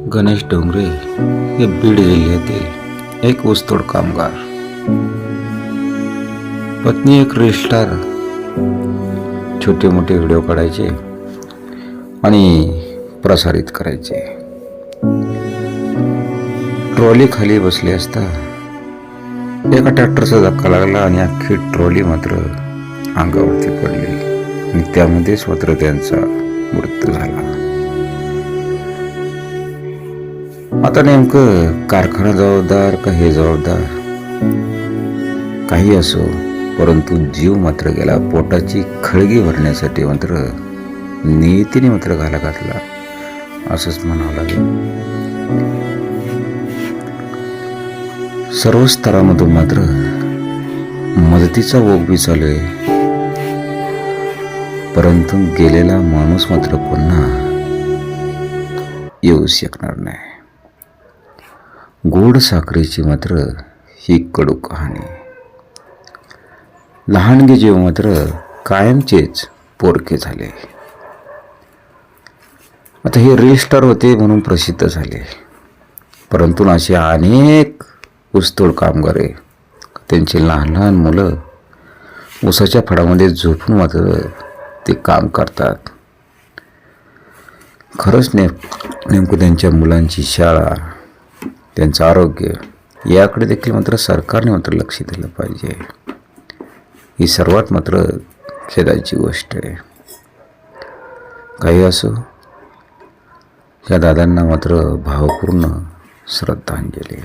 गणेश डोंगरे हे बीड जिल्ह्यातील एक ऊसतोड कामगार. पत्नी एक रील स्टार. छोटे मोठे व्हिडिओ काढायचे आणि प्रसारित करायचे. ट्रॉली खाली बसली असता एका ट्रॅक्टरचा धक्का लागला आणि अख्खी ट्रॉली मात्र अंगावरती पडली आणि त्यामध्येच मात्र त्यांचा मृत्यू झाला. आता नेमकं कारखाना जबाबदार का हे जबाबदार, काही असो, परंतु जीव मात्र गेला. पोटाची खळगी भरण्यासाठी मात्र नियतीने मात्र घाला घातला असंच म्हणावं लागेल. सर्व स्तरामधून मात्र मदतीचा ओघ बी चालू आहे, परंतु गेलेला माणूस मात्र पुन्हा येऊ शकणार नाही. गोड साखरेची मात्र ही कडू कहाणी. लहानगे जीव मात्र कायमचेच पोरके झाले. आता हे रील स्टार होते म्हणून प्रसिद्ध झाले, परंतु असे अनेक ऊसतोड कामगार आहे. त्यांची लहान लहान मुलं ऊसाच्या फडामध्ये झोपून मात्र ते काम करतात. खरंच नेमकं त्यांच्या मुलांची शाळा, त्यांचं आरोग्य याकडे देखील मात्र सरकारने मात्र लक्ष दिलं पाहिजे. ही सर्वात मात्र खेदाची गोष्ट आहे. काही असो, या दादांना मात्र भावपूर्ण श्रद्धांजली.